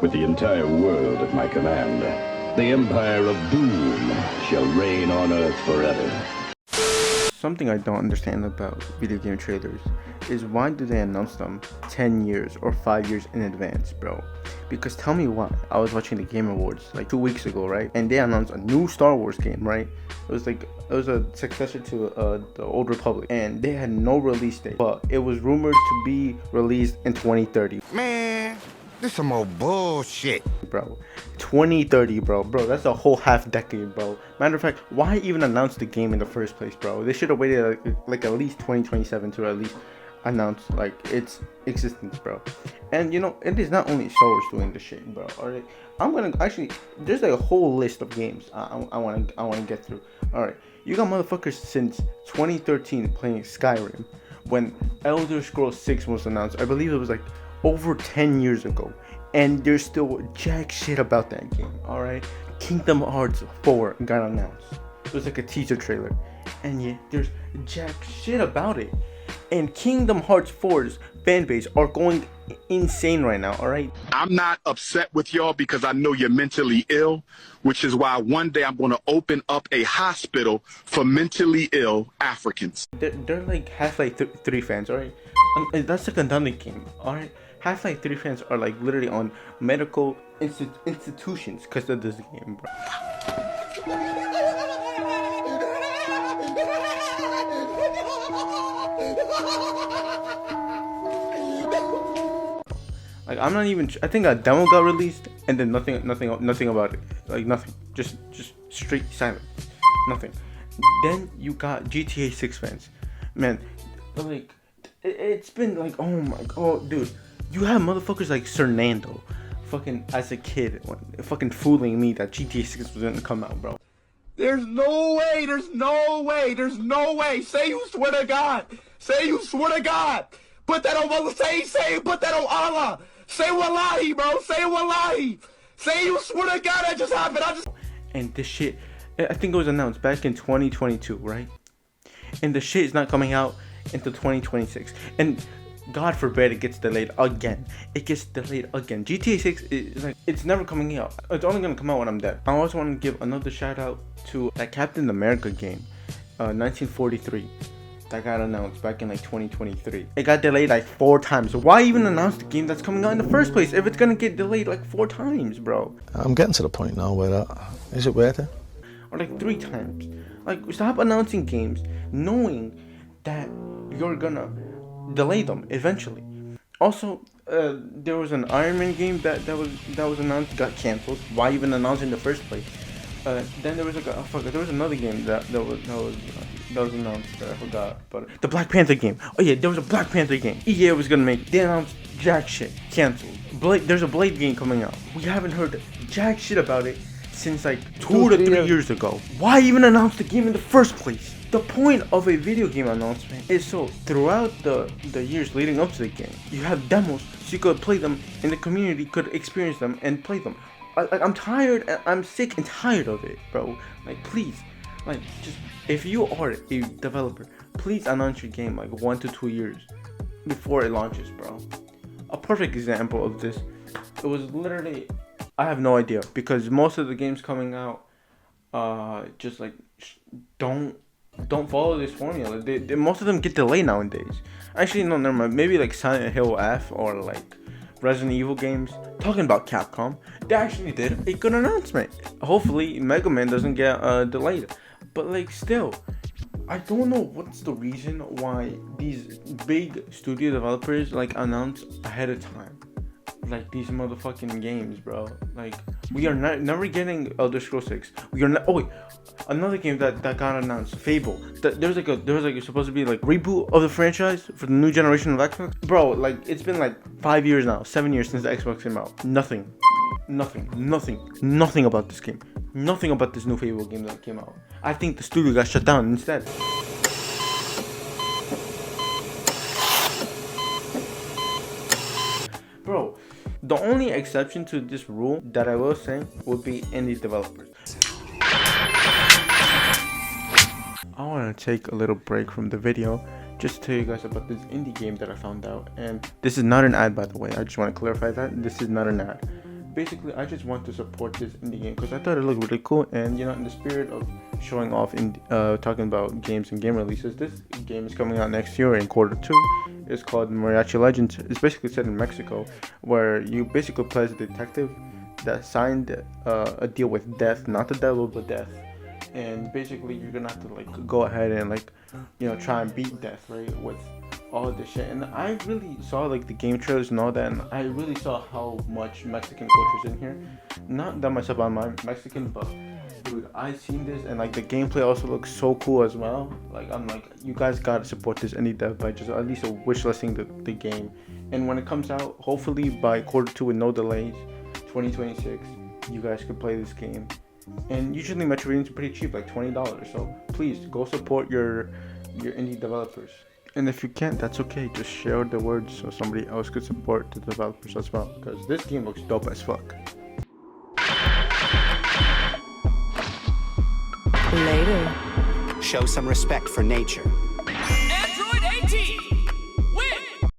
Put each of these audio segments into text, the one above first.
with the entire world at my command. The Empire of Doom shall reign on Earth forever. Something I don't understand about video game trailers is why do they announce them 10 years or 5 years in advance, bro? Because tell me why. I was watching the Game Awards like 2 weeks ago, right? And they announced a new Star Wars game, right? It was a successor to the Old Republic, and they had no release date, but it was rumored to be released in 2030. Man, this some old bullshit. Bro, 2030, bro, that's a whole half decade, bro. Matter of fact, why even announce the game in the first place, bro? They should have waited like at least 2027 to at least announce like its existence, bro. And you know, it is not only Star Wars doing this shit, bro. Alright, I'm gonna actually, there's like a whole list of games I want to get through. Alright, you got motherfuckers since 2013 playing Skyrim when Elder Scrolls 6 was announced. I believe it was like over 10 years ago, and there's still jack shit about that game. Alright, Kingdom Hearts 4 got announced. It was like a teaser trailer, and yeah, there's jack shit about it. And Kingdom Hearts 4's fan base are going insane right now, alright? I'm not upset with y'all because I know you're mentally ill, which is why one day I'm going to open up a hospital for mentally ill Africans. They're like Half-Life 3 fans, alright? That's like another game, alright? Half-Life 3 fans are like literally on medical institutions because of this game, bro. Like, I'm not even. I think a demo got released, and then nothing about it. Like nothing. Just straight silence. Nothing. Then you got GTA 6 fans, man. Like, it's been like, oh my god, dude. You have motherfuckers like Fernando, fucking as a kid, fucking fooling me that GTA 6 was gonna come out, bro. There's no way. Say you swear to God. Put that on put that on Allah. Say wallahi, bro. Say wallahi. Say you swear to God that just happened. And this shit, I think it was announced back in 2022, right? And the shit is not coming out until 2026. And God forbid it gets delayed again. GTA 6 is like, it's never coming out. It's only gonna come out when I'm dead. I also want to give another shout out to that Captain America game, 1943. That got announced back in like 2023. It got delayed like 4 times. Why even announce the game that's coming out in the first place if it's gonna get delayed like 4 times, bro? I'm getting to the point now where is it worth it? Or like 3 times. Like, stop announcing games knowing that you're gonna delay them eventually. Also, there was an Iron Man game that was announced, got canceled. Why even announce it in the first place? Then there was like there was another game that was announced that I forgot, but the Black Panther game. Oh yeah, there was a Black Panther game. EA was gonna make. They announced jack shit, canceled. There's a Blade game coming out. We haven't heard jack shit about it since like 2 to 3 years ago. Why even announce the game in the first place? The point of a video game announcement is so throughout the years leading up to the game, you have demos so you could play them and the community could experience them and play them. I'm tired, I'm sick and tired of it, bro. Like, please, like, just, if you are a developer, please announce your game like 1 to 2 years before it launches, bro. A perfect example of this, it was literally, I have no idea, because most of the games coming out, just like, don't follow this formula. Most of them get delayed nowadays. Actually, no, never mind. Maybe like Silent Hill F or like Resident Evil games. Talking about Capcom, they actually did a good announcement. Hopefully, Mega Man doesn't get delayed. But like, still, I don't know what's the reason why these big studio developers like announce ahead of time. Like these motherfucking games, bro. Like, we are never getting Elder Scrolls 6. We are not. Oh wait, another game that got announced, Fable. There was like supposed to be like reboot of the franchise for the new generation of Xbox. Bro, like it's been like 5 years now, 7 years since the Xbox came out. Nothing about this game. Nothing about this new Fable game that came out. I think the studio got shut down instead. Bro, the only exception to this rule that I will say would be indie developers. I want to take a little break from the video just to tell you guys about this indie game that I found out. And this is not an ad, by the way. I just want to clarify that. This is not an ad. basically, I just want to support this indie game because I thought it looked really cool. And you know, in the spirit of showing off in talking about games and game releases, this game is coming out next year in Q2. It's called Mariachi Legends. It's basically set in Mexico, where you basically play as a detective that signed a deal with death, not the devil, but death. And basically, you're gonna have to like go ahead and like, you know, try and beat death, right, with all this shit. And I really saw like the game trailers and all that, and I really saw how much Mexican culture's in here. Not that myself, I'm Mexican, but dude, I seen this, and like the gameplay also looks so cool as well. Like I'm like, you guys gotta support this indie dev by just at least wishlisting the game. And when it comes out, hopefully by Q2 with no delays, 2026, you guys could play this game. And usually Metro games are pretty cheap, like $20. So please go support your indie developers. And if you can't, that's okay. Just share the word so somebody else could support the developers as well. Because this game looks dope as fuck. Later. Show some respect for nature. Android 18! Win!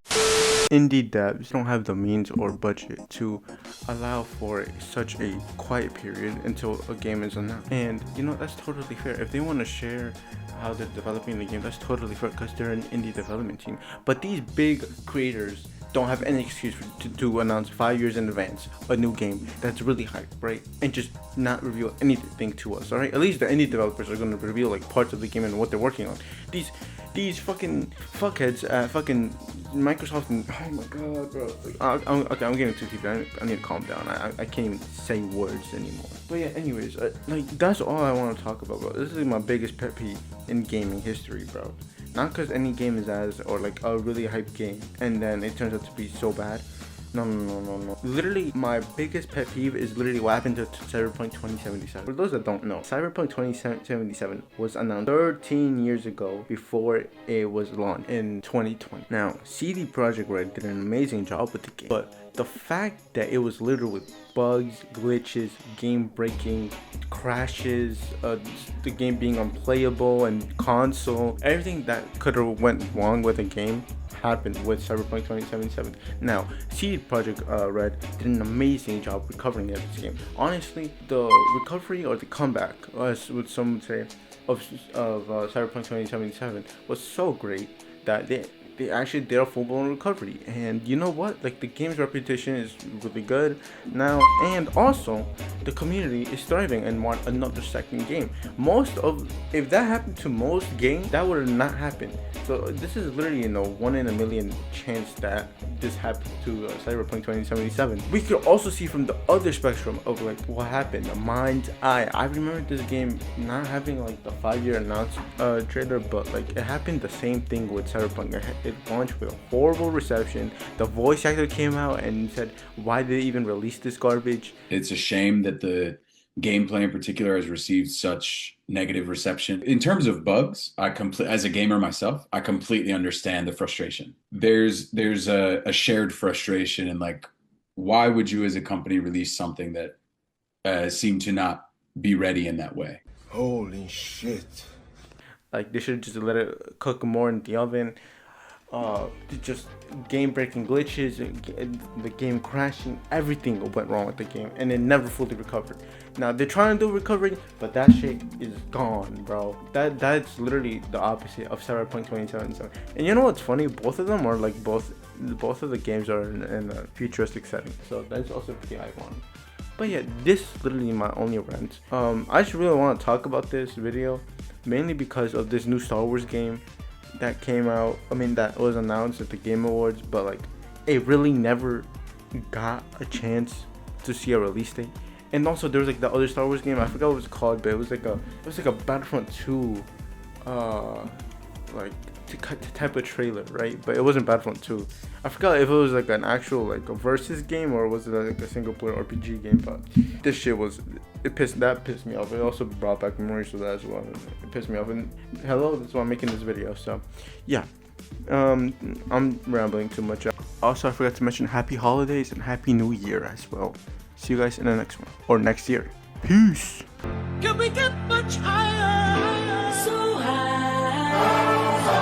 Indie devs don't have the means or budget to allow for such a quiet period until a game is announced. And you know, that's totally fair. If they want to share how they're developing the game, that's totally fair because they're an indie development team. But these big creators don't have any excuse to announce 5 years in advance a new game that's really hype, right? And just not reveal anything to us, alright? At least the indie developers are going to reveal like parts of the game and what they're working on. These fucking fuckheads fucking Microsoft and oh my god, bro. Like, okay, I'm getting too deep. I need to calm down. I can't even say words anymore. But yeah, anyways, like that's all I want to talk about, bro. This is my biggest pet peeve in gaming history, bro. Not because any game is as or like a really hype game and then it turns out to be so bad. No. Literally, my biggest pet peeve is literally what happened to Cyberpunk 2077. For those that don't know, Cyberpunk 2077 was announced 13 years ago before it was launched in 2020. Now, CD Projekt Red did an amazing job with the game, but the fact that it was littered with bugs, glitches, game breaking, crashes, the game being unplayable and console, everything that could have went wrong with the game happened with Cyberpunk 2077. Now, CD Projekt Red did an amazing job recovering this game. Honestly, the recovery or the comeback, as would some say, of Cyberpunk 2077 was so great that they actually did a full-blown recovery. And you know what, like the game's reputation is really good now, and also the community is thriving and want another second game. If that happened to most games, that would not happen. So this is literally, you know, 1 in a million chance that this happened to Cyberpunk 2077. We could also see from the other spectrum of like what happened, the mind's eye. I remember this game not having like the 5-year announce trailer, but like it happened the same thing with Cyberpunk. It launched with a horrible reception. The voice actor came out and said, why did they even release this garbage? It's a shame that the gameplay in particular has received such negative reception. In terms of bugs, as a gamer myself, I completely understand the frustration. There's a shared frustration in like, why would you as a company release something that seemed to not be ready in that way? Holy shit. Like they should just let it cook more in the oven. Just game-breaking glitches, the game crashing, everything went wrong with the game, and it never fully recovered. Now they're trying to do recovery, but that shit is gone, bro. That's literally the opposite of Cyberpunk 2077. And you know what's funny? Both of them are like both of the games are in a futuristic setting, so that's also pretty iconic. But yeah, this is literally my only rant. I just really want to talk about this video, mainly because of this new Star Wars game that came out. That was announced at the Game Awards, but like it really never got a chance to see a release date. And also there was like the other Star Wars game, I forgot what it was called, but it was like a Battlefront 2 type of trailer, right? But it wasn't Battlefront 2. I forgot if it was like an actual like a versus game or was it like a single player RPG game. But this shit pissed me off. It also brought back memories of that as well. It pissed me off. And hello, that's why I'm making this video. So yeah, I'm rambling too much. Also, I forgot to mention happy holidays and happy new year as well. See you guys in the next one or next year. Peace. Can we get much higher? So high.